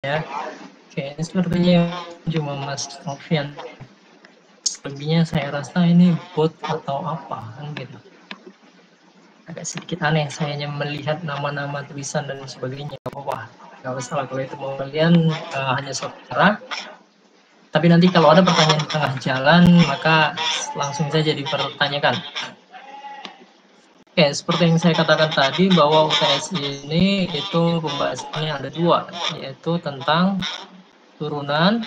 ya. Oke, sepertinya cuma Mas Novian. Selebihnya saya rasa ini bot atau apa kan gitu. Agak sedikit aneh, saya hanya melihat nama-nama tulisan dan sebagainya. Wah, nggak masalah kalau itu mau kalian hanya saudara. Tapi nanti kalau ada pertanyaan di tengah jalan, maka langsung saja dipertanyakan. Oke, seperti yang saya katakan tadi bahwa UTS ini itu pembahasannya ada dua, yaitu tentang turunan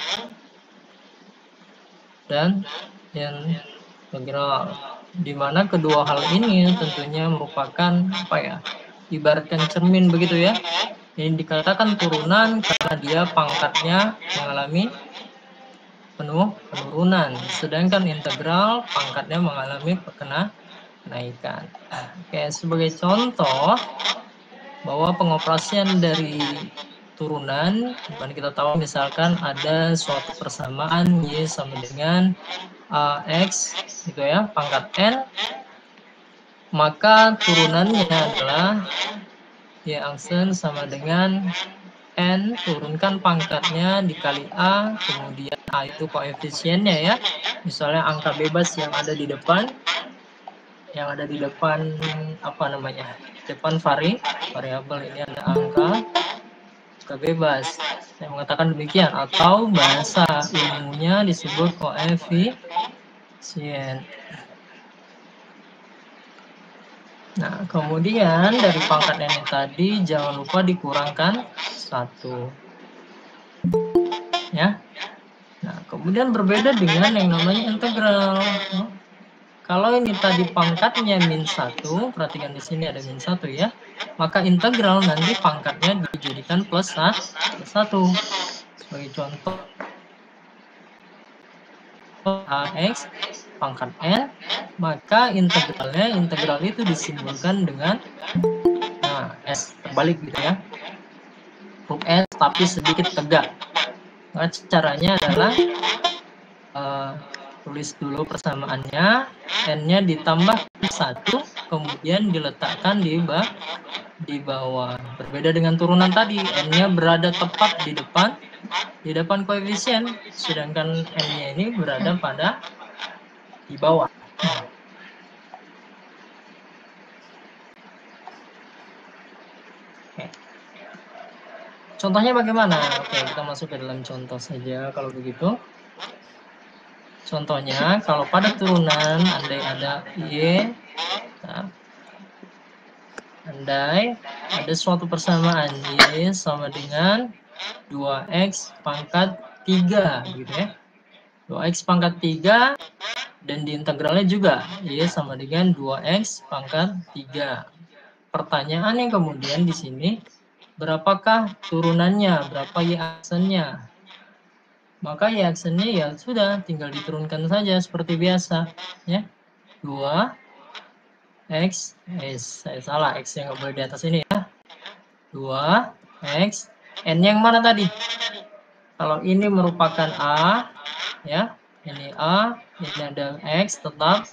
dan yang integral. Di mana kedua hal ini tentunya merupakan apa ya? Ibaratkan cermin begitu ya. Ini dikatakan turunan karena dia pangkatnya mengalami penurunan, sedangkan integral pangkatnya mengalami kenaikan. Oke, sebagai contoh bahwa pengoperasian dari turunan, dimana kita tahu misalkan ada suatu persamaan y sama dengan x gitu ya, pangkat n, maka turunannya adalah y aksen sama dengan n turunkan pangkatnya dikali a, kemudian a itu koefisiennya ya, misalnya angka bebas yang ada di depan, apa namanya, depan variabel ini ada angka bebas, saya mengatakan demikian, atau bahasa ilmunya disebut koefisien. Nah, kemudian dari pangkat n tadi jangan lupa dikurangkan 1 ya. Nah, kemudian berbeda dengan yang namanya integral. Kalau ini tadi pangkatnya -1, perhatikan di sini ada -1 ya, maka integral nanti pangkatnya dijadikan plus 1. Sebagai contoh, ax pangkat n, maka integral itu disimbolkan dengan s terbalik gitu ya, huruf s tapi sedikit tegak. Nah, caranya adalah tulis dulu persamaannya, n-nya ditambah 1, kemudian diletakkan di bawah. Berbeda dengan turunan tadi, n-nya berada tepat di depan koefisien, sedangkan n-nya ini berada di bawah. Oke. Contohnya bagaimana? Oke, kita masuk ke dalam contoh saja kalau begitu. Contohnya, kalau pada turunan andai ada y, andai ada suatu persamaan y sama dengan 2x pangkat 3 gitu ya. 2x pangkat 3 dan diintegralnya juga y sama dengan 2x pangkat 3. Pertanyaannya kemudian di sini, berapakah turunannya, berapa y aksennya? Maka y aksennya ya sudah tinggal diturunkan saja seperti biasa ya. 2x, saya salah, x yang nggak boleh di atas ini ya. 2x, n yang mana tadi? Kalau ini merupakan a ya, ini a, ini ada x tetap,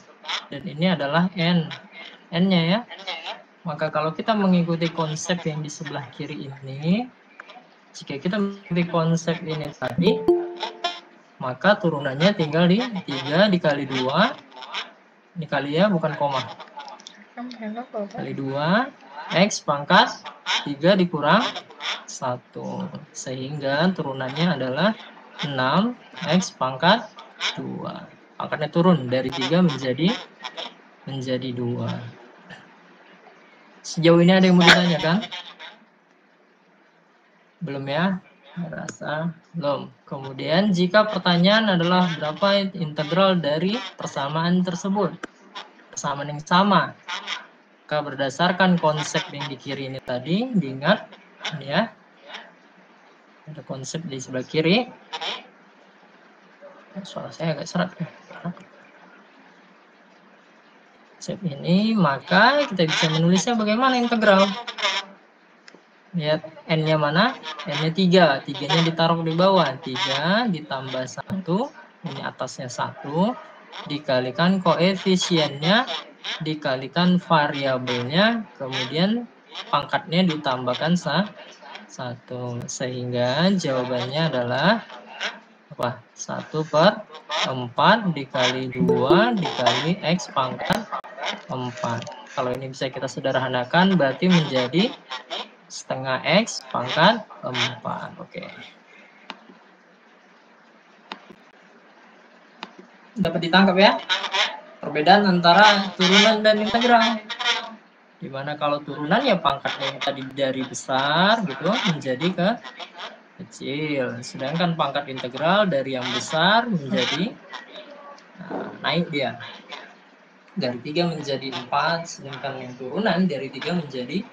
dan ini adalah n-nya ya. Maka kalau kita mengikuti konsep yang di sebelah kiri ini, jika kita mengikuti konsep ini tadi, maka turunannya tinggal di 3 dikali 2, dikali ya, bukan koma, kali 2, x pangkat 3 dikurang 1, sehingga turunannya adalah 6x pangkat 2. Pangkatnya turun dari 3 menjadi 2. Sejauh ini ada yang mau ditanyakan? Belum ya? Merasa belum. Kemudian jika pertanyaan adalah berapa integral dari persamaan tersebut, persamaan yang sama, maka berdasarkan konsep yang di kiri ini tadi, diingat ya, ada konsep di sebelah kiri. Suara saya agak serak ya. Konsep ini, maka kita bisa menulisnya bagaimana integral. Lihat n-nya mana? N-nya 3. 3-nya ditaruh di bawah. 3 ditambah 1. Ini atasnya 1. Dikalikan koefisiennya. Dikalikan variabelnya. Kemudian pangkatnya ditambahkan 1. Sehingga jawabannya adalah apa? 1/4 dikali 2 dikali X pangkat 4. Kalau ini bisa kita sederhanakan, berarti menjadi setengah X pangkat 4. Oke. Dapat ditangkap ya? Perbedaan antara turunan dan integral. Dimana kalau turunan ya pangkatnya yang tadi dari besar gitu menjadi ke kecil. Sedangkan pangkat integral dari yang besar menjadi naik dia. Dari 3 menjadi 4, sedangkan yang turunan dari 3 menjadi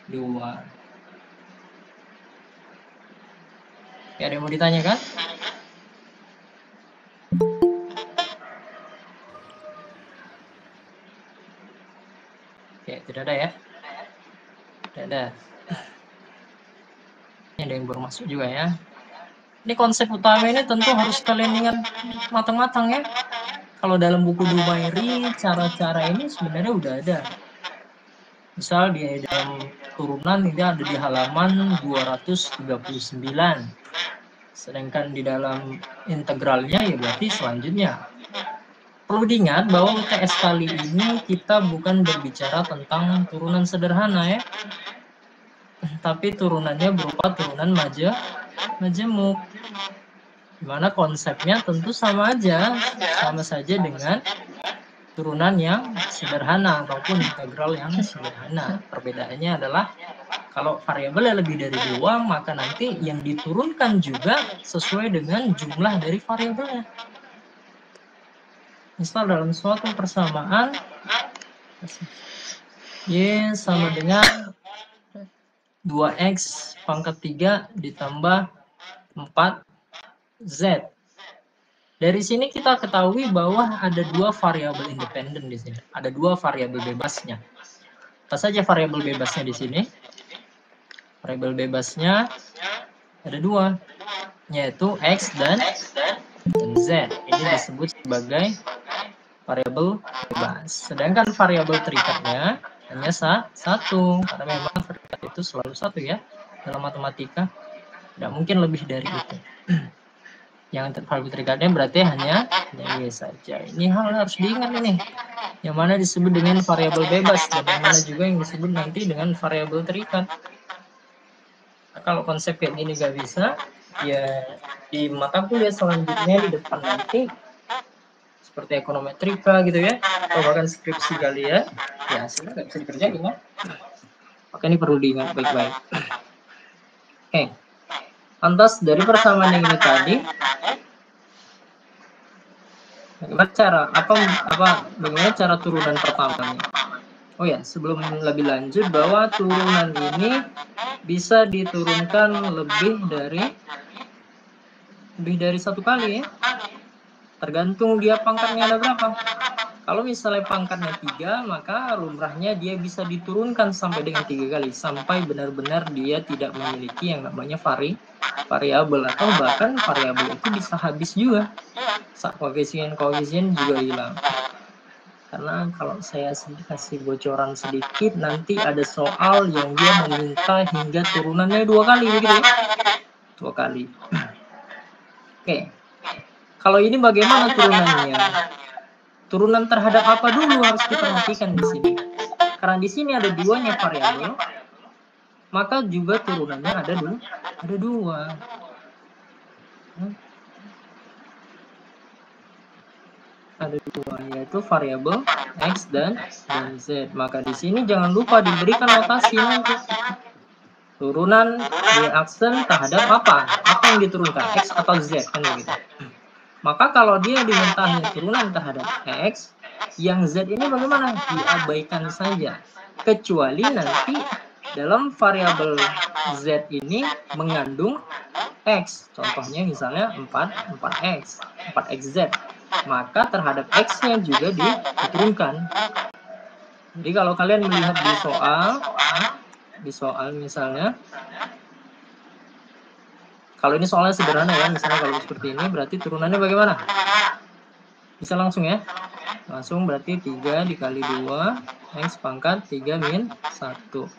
2. Oke, ada yang mau ditanyakan? Oke, tidak ada ya? Tidak ada. Ini ada yang baru masuk juga ya. Ini konsep utama ini tentu harus kalian ingat matang-matang ya. Kalau dalam buku Dumairi, cara-cara ini sebenarnya udah ada. Misal di dalam turunan ini ada di halaman 239. Sedangkan di dalam integralnya ya berarti selanjutnya. Perlu diingat bahwa UTS kali ini kita bukan berbicara tentang turunan sederhana ya. Tapi turunannya berupa turunan majemuk. Dimana konsepnya tentu sama saja dengan turunan yang sederhana ataupun integral yang sederhana. Perbedaannya adalah kalau variabelnya lebih dari 2, maka nanti yang diturunkan juga sesuai dengan jumlah dari variabelnya. Misal dalam suatu persamaan Y sama dengan 2X pangkat 3 ditambah 4Z. Dari sini kita ketahui bahwa ada 2 variabel independen di sini. Ada 2 variabel bebasnya. Apa saja variabel bebasnya di sini? Variabel bebasnya ada 2, yaitu X dan Z. Ini disebut sebagai variabel bebas. Sedangkan variabel terikatnya hanya 1, karena memang terikat itu selalu 1 ya. Dalam matematika tidak mungkin lebih dari itu. Yang variabel terikatnya berarti hanya Y saja. Ini hal harus diingat ini. Yang mana disebut dengan variabel bebas dan yang mana juga yang disebut nanti dengan variabel terikat. Nah, kalau konsep kayak gini gak bisa, ya di mata kuliah selanjutnya di depan nanti seperti ekonometrika gitu ya, atau bahkan skripsi kalian, ya hasilnya nggak bisa dikerjain ya. Maka ini perlu diingat baik-baik. Oke, lantas dari persamaan yang ini tadi, bagaimana cara turunan pertamanya? Oh ya, sebelum lebih lanjut, bahwa turunan ini bisa diturunkan lebih dari 1 kali ya. Tergantung dia pangkatnya ada berapa. Kalau misalnya pangkatnya 3, maka lumrahnya dia bisa diturunkan sampai dengan 3 kali. Sampai benar-benar dia tidak memiliki yang namanya variabel. Atau bahkan variabel itu bisa habis juga. Koefisien juga hilang. Karena kalau saya kasih bocoran sedikit, nanti ada soal yang dia meminta hingga turunannya 2 kali begitu ya. 2 kali. Oke. Kalau ini bagaimana turunannya? Turunan terhadap apa dulu harus diperhatikan di sini. Karena di sini ada 2-nya variabel, maka juga turunannya ada 2. Ada 2, yaitu variabel X dan Z. Maka di sini jangan lupa diberikan notasi nanti. Turunan Y aksen terhadap apa? Apa yang diturunkan? X atau Z kan begitu. Maka kalau dia dimintanya turunan terhadap X, yang Z ini bagaimana? Diabaikan saja. Kecuali nanti dalam variabel Z ini mengandung X. Contohnya misalnya 4X, 4XZ. Maka terhadap X-nya juga diturunkan. Jadi kalau kalian melihat di soal misalnya, kalau ini soalnya sederhana ya, misalnya kalau seperti ini, berarti turunannya bagaimana? Bisa langsung ya. Langsung berarti 3 dikali 2, X pangkat 3 min 1.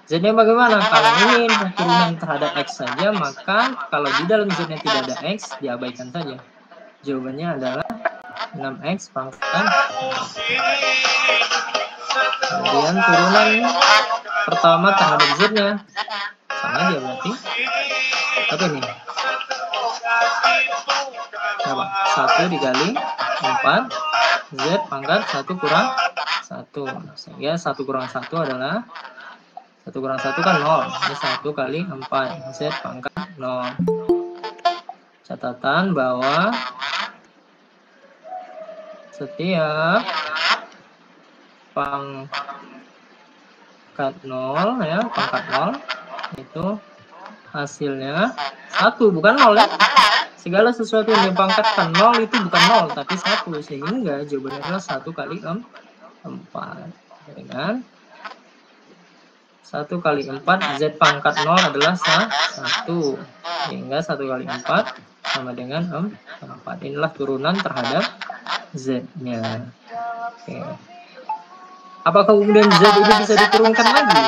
Z-nya bagaimana? Kalau ini turunan terhadap X saja, maka kalau di dalam Z-nya tidak ada X, diabaikan saja. Jawabannya adalah 6X pangkat. Kemudian turunan pertama terhadap Z-nya. Sama aja berarti. Apa ini? Apa? 1 dikali 4. Z pangkat 1 kurang 1. Sehingga 1 kurang 1 adalah 1 kurang 1 kan 0. Ini 1 kali 4. Z pangkat 0. Catatan bahwa setiap pangkat 0 ya, pangkat 0 itu hasilnya 1, bukan 0 ya. Segala sesuatu yang dipangkatkan 0 itu bukan 0 tapi 1, sehingga jawabannya adalah 1 kali 4. Dengan 1 kali 4, Z pangkat 0 adalah 1. Sehingga 1 kali 4 sama dengan 4. Inilah turunan terhadap Z-nya. Oke. Apakah kemudian Z ini bisa diturunkan lagi?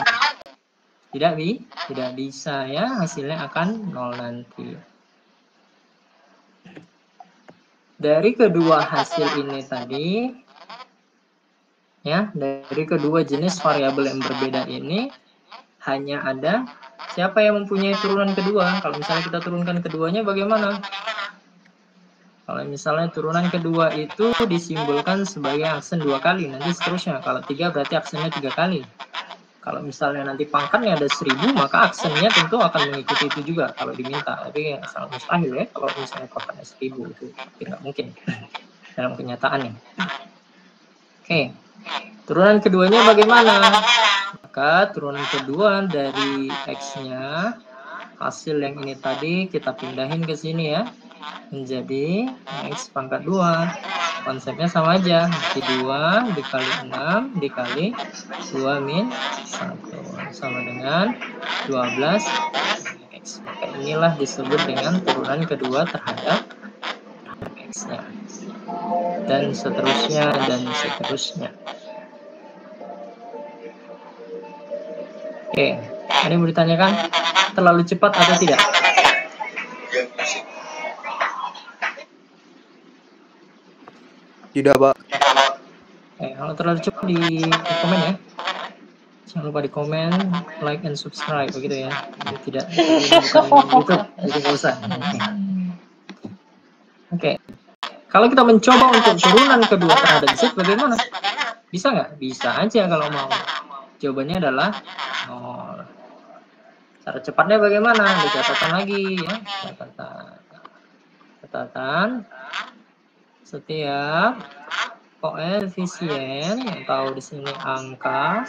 Tidak bisa ya, hasilnya akan 0 nanti. Dari kedua hasil ini tadi, ya, dari kedua jenis variabel yang berbeda ini, hanya ada siapa yang mempunyai turunan kedua. Kalau misalnya kita turunkan keduanya bagaimana? Kalau misalnya turunan kedua itu disimbolkan sebagai aksen 2 kali, nanti seterusnya. Kalau 3 berarti aksennya 3 kali. Kalau misalnya nanti pangkatnya ada 1000, maka aksennya tentu akan mengikuti itu juga kalau diminta. Tapi ya, sangat mustahil ya kalau misalnya pangkatnya 1000, itu tidak mungkin dalam kenyataannya. Oke, turunan keduanya bagaimana? Maka turunan kedua dari X-nya, hasil yang ini tadi kita pindahin ke sini ya, menjadi X pangkat 2. Konsepnya sama aja, 2 dikali 6 dikali 2 min 1 sama dengan 12 X. Maka inilah disebut dengan turunan kedua terhadap X-nya. Dan seterusnya, dan seterusnya. Oke, ada yang mau ditanyakan? Terlalu cepat atau tidak? Tidak, Pak. Kalau terlalu cepat di komen ya. Jangan lupa di komen, like, and subscribe begitu ya. Ini tidak, ini bukan YouTube, jadi nggak usah. Oke. Kalau kita mencoba untuk turunan kedua terhadap Z, bagaimana? Bisa nggak? Bisa aja kalau mau. Jawabannya adalah 0. Cara cepatnya bagaimana? Ada catatan lagi ya. Catatan. Setiap koefisien atau di sini angka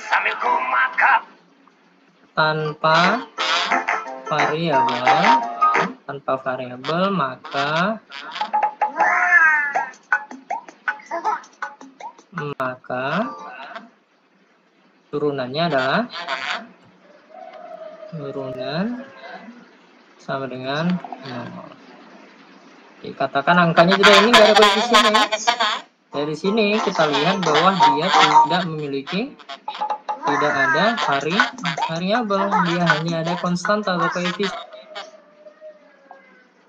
tanpa variabel, maka turunannya adalah turunan sama dengan 0. Dikatakan angkanya juga ini nggak ada koefisiennya ya. Dari sini kita lihat bahwa dia tidak ada variabel, dia hanya ada konstanta atau koefisien.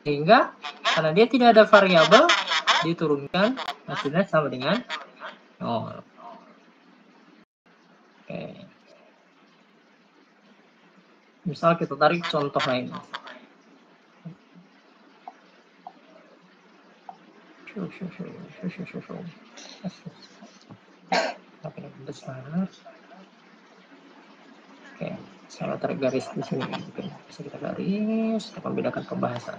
Sehingga karena dia tidak ada variabel, diturunkan hasilnya sama dengan 0. Oke. Misal kita tarik contoh lain. Oke, besar. Oke, saya tarik garis di sini. Oke, bisa kita garis untuk membedakan pembahasan.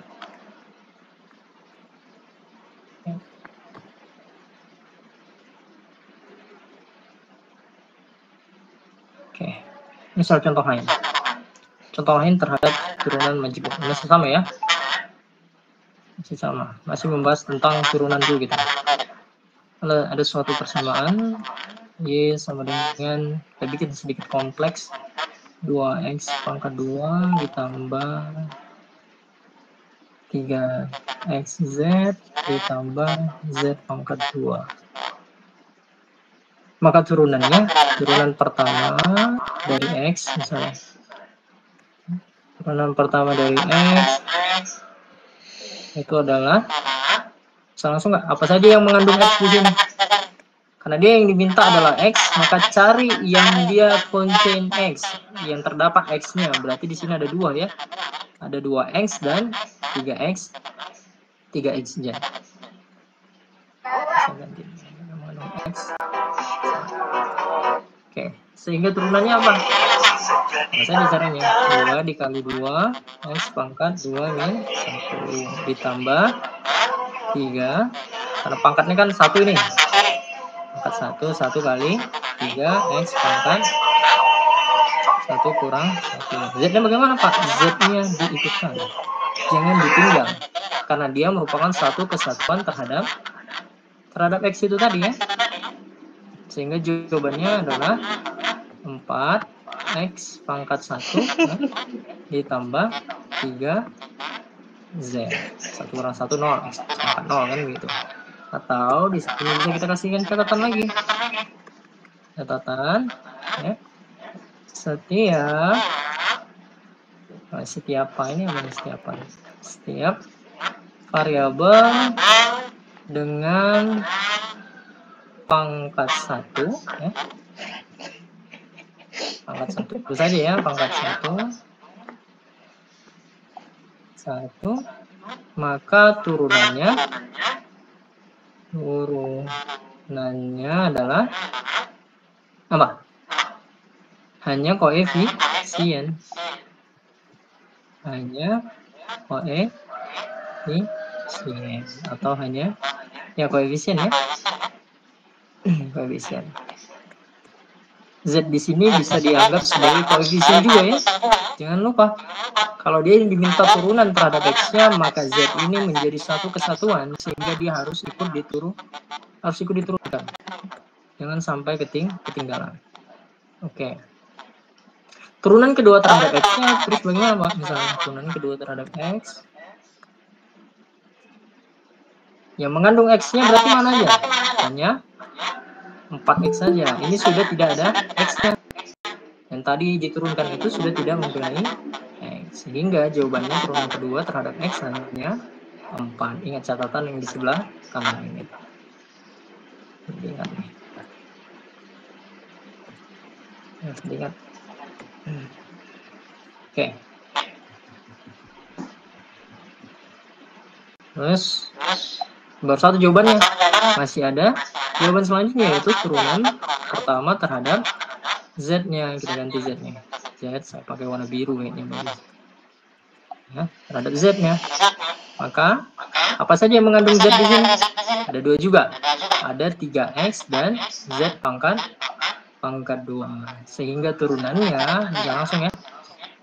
Oke, misal contoh lain. Contoh lain terhadap turunan majemuk. Masih sama ya? Masih sama. Masih membahas tentang turunan dulu gitu. Kalau ada suatu persamaan Y sama dengan, kita bikin sedikit kompleks, 2X pangkat 2 ditambah 3XZ ditambah Z pangkat 2. maka turunan pertama dari X misalnya. Turunan pertama dari X itu adalah, bisa langsung nggak? Apa saja yang mengandung X di sini? Karena dia yang diminta adalah X, maka cari yang dia contain X, yang terdapat X-nya. Berarti di sini ada 2 ya. Ada 2X dan 3X. 3X saja. Bisa ganti mengandung X. Oke, sehingga turunannya apa? Nah, saya caranya 2 dikali 2 X pangkat 2 min 1 ditambah 3, karena pangkatnya kan 1 ini, pangkat 1 kali 3 X pangkat 1 kurang 1. Z nya bagaimana Pak? Z nya diikutkan, jangan ditinggal, karena dia merupakan satu kesatuan terhadap X itu tadi ya. Sehingga jawabannya adalah 4X pangkat 1 ya, ditambah 3 Z. 1 kurang 1 0, X pangkat 0 kan gitu. Atau di sini bisa kita kasihkan catatan lagi. Catatan ya. Setiap variabel dengan pangkat 1 ya. Pangkat 1 itu saja ya, pangkat 1, maka turunannya adalah apa? Hanya koefisien. Atau hanya ya koefisien ya. Koefisien. Z di sini bisa dianggap sebagai koefisien juga ya. Jangan lupa, kalau dia diminta turunan terhadap X-nya, maka Z ini menjadi satu kesatuan, sehingga dia harus ikut diturunkan. Jangan sampai ketinggalan. Oke. Turunan kedua terhadap X-nya, terus bagaimana Pak? Misalnya, turunan kedua terhadap X. Yang mengandung X-nya berarti mana aja? Hanya 4X saja. Ini sudah tidak ada X-nya. Yang tadi diturunkan itu sudah tidak mempunyai X. Sehingga jawabannya turunan kedua terhadap X hanya 4. Ingat catatan yang di sebelah kanan ini. Ingat nih. Ingat. Oke. Terus baru satu jawabannya. Masih ada jawaban selanjutnya, yaitu turunan pertama terhadap Z-nya. Kita ganti Z-nya. Z saya pakai warna biru kayaknya bagus. Ya, terhadap Z-nya. Maka apa saja yang mengandung Z di sini? Ada 2 juga. Ada 3X dan Z pangkat 2. Sehingga turunannya bisa langsung ya.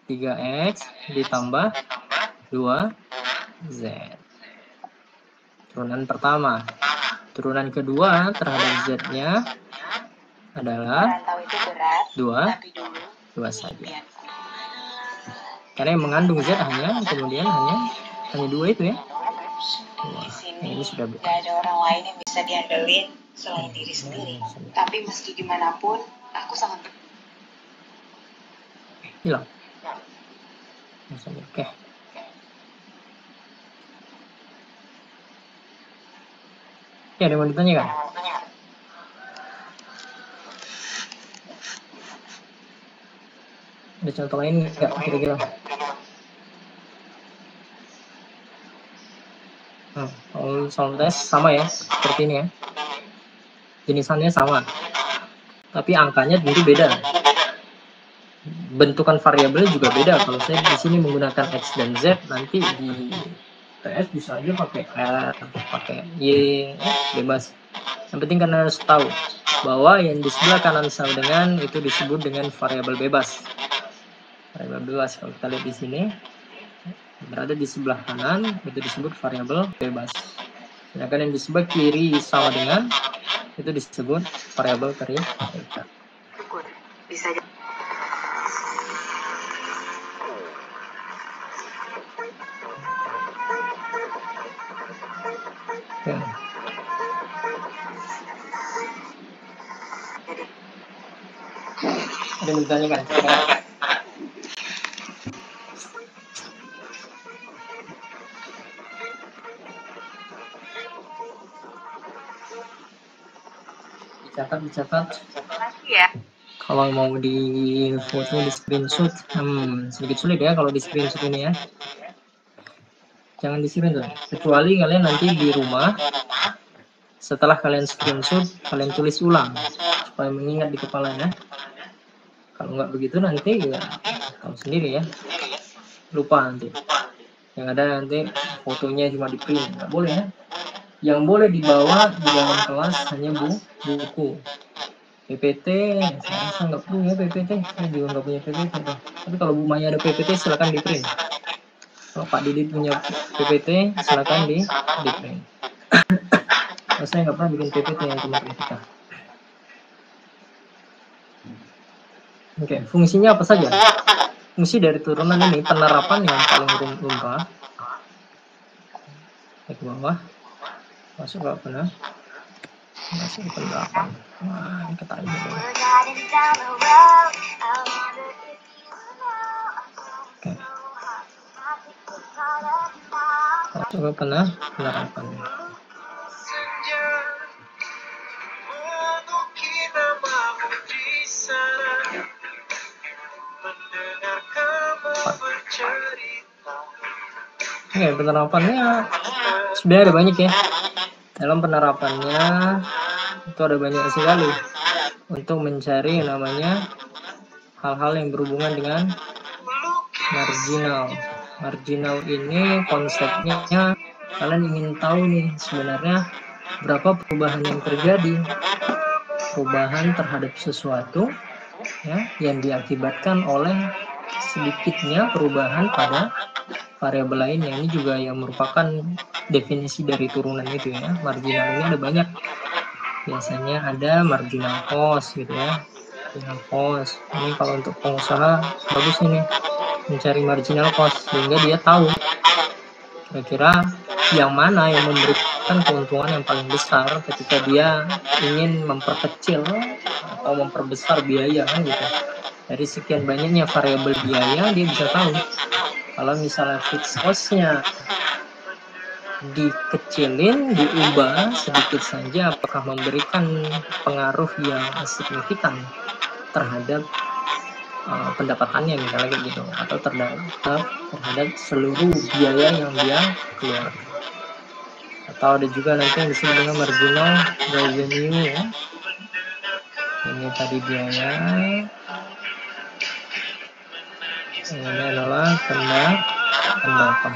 3X ditambah 2Z. Turunan pertama. Turunan kedua terhadap Z-nya adalah 2 saja. Karena yang mengandung Z hanya 2 itu ya. Wah, ini sudah bukan. Gak ada orang lain yang bisa diandelin selain diri sendiri. Tapi meski gimana pun, aku sangat hilang. Oke. Ya, ada yang mau ditanyakan? Ada contoh lain nggak kira-kira? Soal tes sama ya, seperti ini ya. Jenisannya sama, tapi angkanya tentu beda. Bentukan variabelnya juga beda. Kalau saya di sini menggunakan X dan Z, nanti di TS bisa aja pakai R, pakai Y, bebas. Yang penting kan harus tahu bahwa yang di sebelah kanan sama dengan itu disebut dengan variabel bebas. Variabel bebas, kalau kita lihat di sini, berada di sebelah kanan itu disebut variabel bebas. Sedangkan yang di sebelah kiri sama dengan itu disebut variabel terikat. bisa Ya. jadi Ada yang ditanyakan? Dicatat. Ya. Kalau mau di foto, di screenshot, sedikit sulit ya kalau di screenshot ini ya. Jangan di screenshot, kecuali kalian nanti di rumah, setelah kalian screenshot, kalian tulis ulang supaya mengingat di kepala ya. Kalau nggak begitu nanti ya tahu sendiri ya, lupa nanti. Yang ada nanti fotonya cuma di print, nggak boleh ya. Yang boleh dibawa di dalam kelas hanya buku. PPT, saya rasa nggak perlu ya PPT, saya juga nggak punya PPT tuh. Tapi kalau Bu Maya ada PPT silakan di print. Kalau Pak Didi punya PPT silakan di print. Saya nggak pernah bikin PPT yang teman-teman kita. Oke, fungsinya apa saja? Fungsi dari turunan ini penerapan yang paling lumrah. Ke bawah, masuk ke mana? Masuk ke penerapan. Wah, ini ketahui dulu. Oke. Masuk ke penerapan. Oke, penerapannya sebenarnya ada banyak ya. Dalam penerapannya itu ada banyak sekali untuk mencari yang namanya hal-hal yang berhubungan dengan marginal. Marginal ini konsepnya kalian ingin tahu nih sebenarnya berapa perubahan yang terjadi, perubahan terhadap sesuatu ya yang diakibatkan oleh sedikitnya perubahan pada variabel lain. Yang ini juga yang merupakan definisi dari turunan itu ya. Marginal ini ada banyak, biasanya ada marginal cost gitu ya. Marginal cost ini kalau untuk pengusaha bagus ini mencari marginal cost sehingga dia tahu kira-kira yang mana yang memberikan keuntungan yang paling besar ketika dia ingin memperkecil atau memperbesar biaya kan gitu. Dari sekian banyaknya variabel biaya dia bisa tahu kalau misalnya fixed cost-nya dikecilin, diubah sedikit saja apakah memberikan pengaruh yang signifikan terhadap pendapatannya misalnya kayak gitu, atau terhadap seluruh biaya yang dia keluarkan. Atau ada juga nanti yang disebut dengan marginal revenue ya. Ini tadi biaya, ini adalah pendapatan.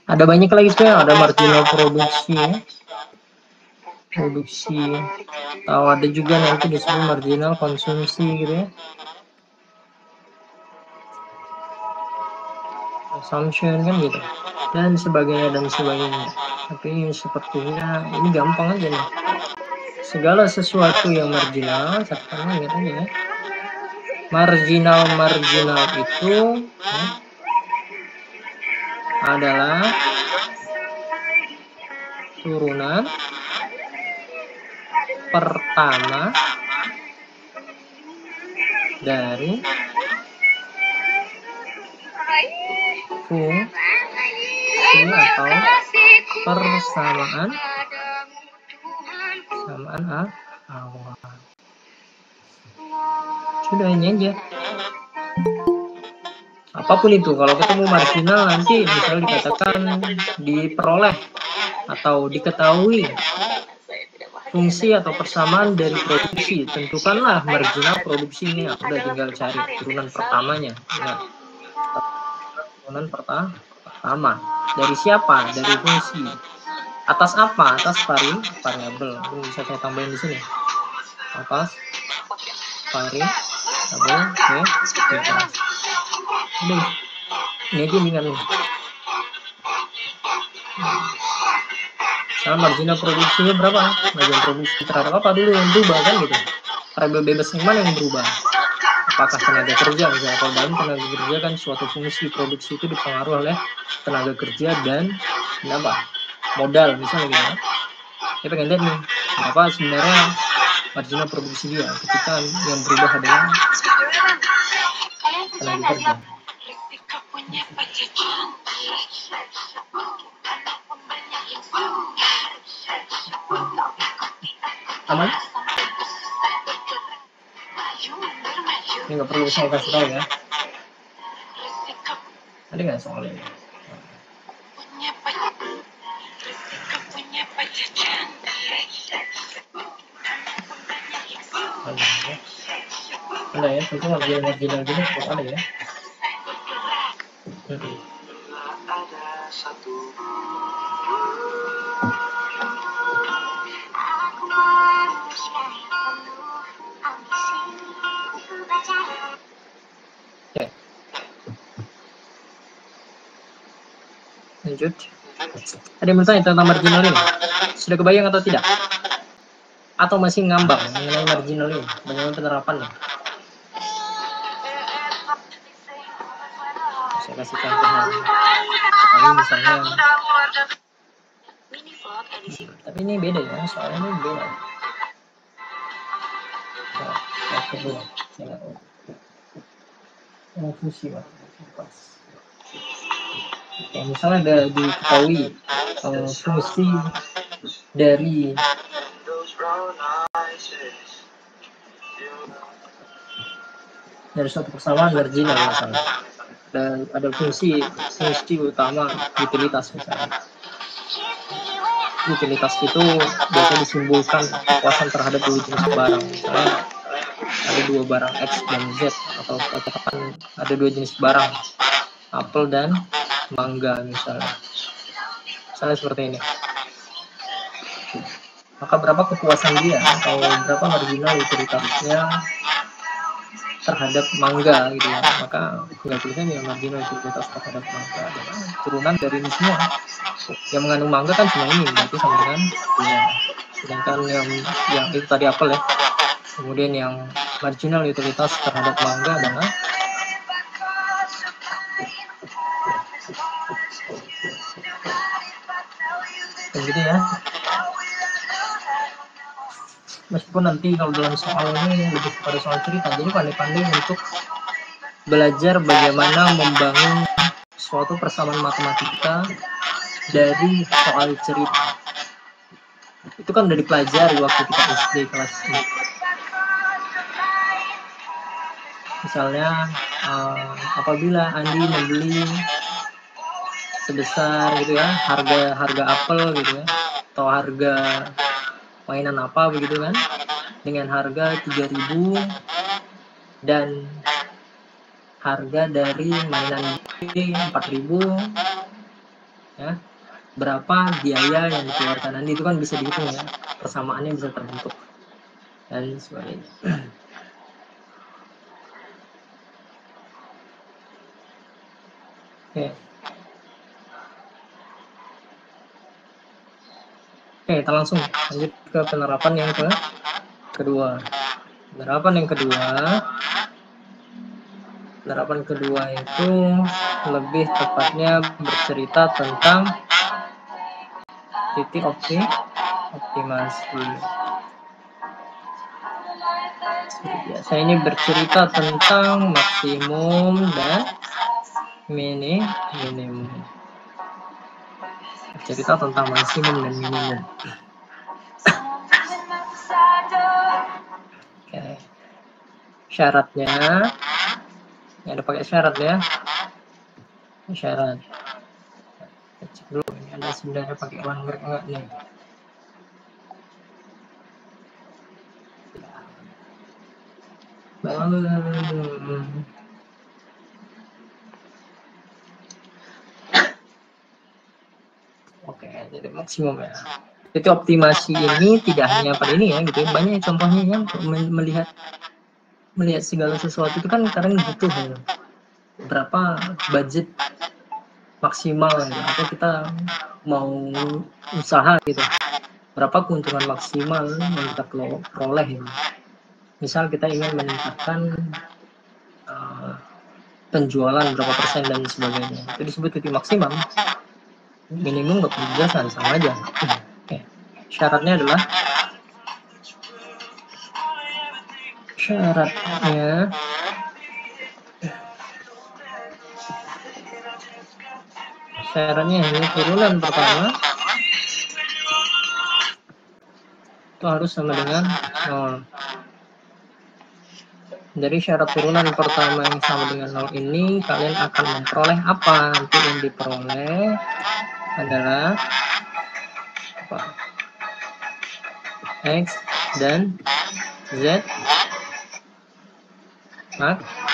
Ada banyak lagi sebenarnya, ada marginal produksi ya. Atau ada juga nanti disebut marginal konsumsi gitu ya, consumption kan gitu, dan sebagainya. Tapi sepertinya ini gampang aja nih, segala sesuatu yang marginal catatan ingat aja ya, marginal itu ya, adalah turunan pertama dari fungsi atau persamaan awal. Sudah ini aja. Apapun itu, kalau ketemu marginal nanti misalnya dikatakan diperoleh atau diketahui fungsi atau persamaan dari produksi, tentukanlah marginal produksinya. Udah tinggal cari turunan pertamanya. Ingat, turunan pertama dari siapa? Dari fungsi. Atas apa? Atas variabel. Ini bisa saya tambahin di sini. Atas variabel bebas. Ini aja nih kan. Misalnya marginal produksinya berapa? Marginal produksi terhadap apa dulu yang berubah kan gitu. Variabel bebas yang mana yang berubah? apakah tenaga kerja, misalnya kalau dalam tenaga kerja kan suatu fungsi produksi itu dipengaruhi oleh tenaga kerja dan apa modal misalnya gitu ya. Kita pengen lihat nih berapa sebenarnya marginal produksi dia ketika yang berubah adalah tenaga kerja. Aman? Ini nggak perlu saya kasih tahu ya. Ada nggak soalnya? Ada ya, tentu marginal gini ada ya. Oke. Lanjut. Ada yang bertanya tentang marginal ini? Sudah kebayang atau tidak? Atau masih ngambang mengenai marginal ini? Bagaimana penerapannya? Saya kasih contohnya. Tapi misalnya, tapi ini beda ya, soalnya ini beda. Yang kedua, yang fungsi Pak. Oke, misalnya ada diketahui fungsi dari suatu persamaan marginal misalnya. Ada fungsi utama utilitas misalnya. Utilitas itu biasa disimbolkan kepuasan terhadap dua jenis barang. Misalnya ada dua barang X dan Z, atau katakan ada dua jenis barang, apel dan mangga misalnya. Misalnya seperti ini. Maka berapa kepuasan dia atau berapa marginal utilitasnya terhadap mangga gitu ya. Maka tinggal tulisannya marginal utilitas terhadap mangga adalah turunan dari ini semua. Yang mengandung mangga kan cuma ini, berarti sama dengan ya. Sedangkan yang itu tadi apel ya. Kemudian yang marginal utilitas terhadap mangga adalah begitu ya. Meskipun nanti kalau dalam soal ini lebih pada soal cerita, jadi pandai-pandai untuk belajar bagaimana membangun suatu persamaan matematika dari soal cerita. Itu kan udah dipelajari waktu kita SD kelas 4. Misalnya apabila Andi membeli sebesar gitu ya, harga apel gitu ya, atau harga mainan apa begitu kan, dengan harga 3.000 dan harga dari mainan B 4.000 ya, berapa biaya yang dikeluarkan nanti itu kan bisa dihitung ya, persamaannya bisa terbentuk dan sebagainya. Oke, kita langsung lanjut ke penerapan yang kedua. Penerapan kedua itu lebih tepatnya bercerita tentang titik optimasi. Saya ini bercerita tentang maksimum dan minimum. Bercerita tentang maksimum dan minimum. Oke. Syaratnya, ini ada pakai syarat ya. Syarat. Cek dulu ini ada sebenarnya pakai one word enggak nih. Oke, jadi maksimum ya. Jadi optimasi ini tidak hanya pada ini ya, gitu. Banyak contohnya yang melihat segala sesuatu itu kan kadang butuh ya. Berapa budget maksimal ya, atau kita mau usaha gitu. Berapa keuntungan maksimal yang kita peroleh ya. Misal kita ingin meningkatkan penjualan berapa persen dan sebagainya. Itu disebut titik maksimum. Minimum nggak perlu dijelasin, sama aja. Oke. Syaratnya adalah syaratnya ini turunan pertama itu harus sama dengan 0. Dari syarat turunan pertama yang sama dengan 0 ini, kalian akan memperoleh apa? Nanti yang diperoleh adalah apa? X dan Z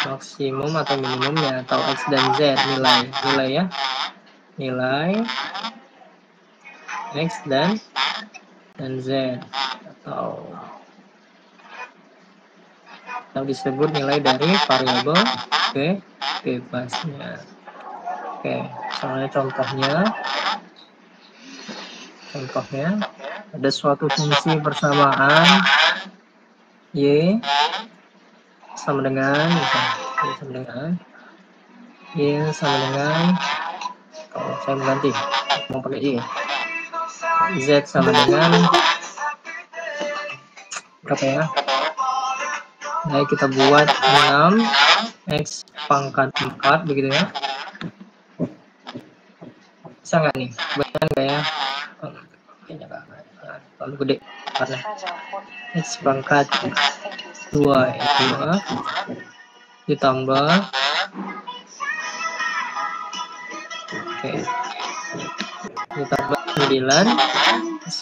maksimum atau minimumnya, atau X dan Z nilai ya, nilai X dan Z, atau disebut nilai dari variabel bebasnya. Oke, misalnya contohnya ada suatu fungsi persamaan y sama dengan kalau saya mengganti mau pakai y, z sama dengan berapa ya? Nah, kita buat 6 x pangkat 4 begitu ya. Bisa nggak nih? Benar nggak ya? Kayaknya nggak. Terlalu gede karena x pangkat 2 ditambah ditambah 9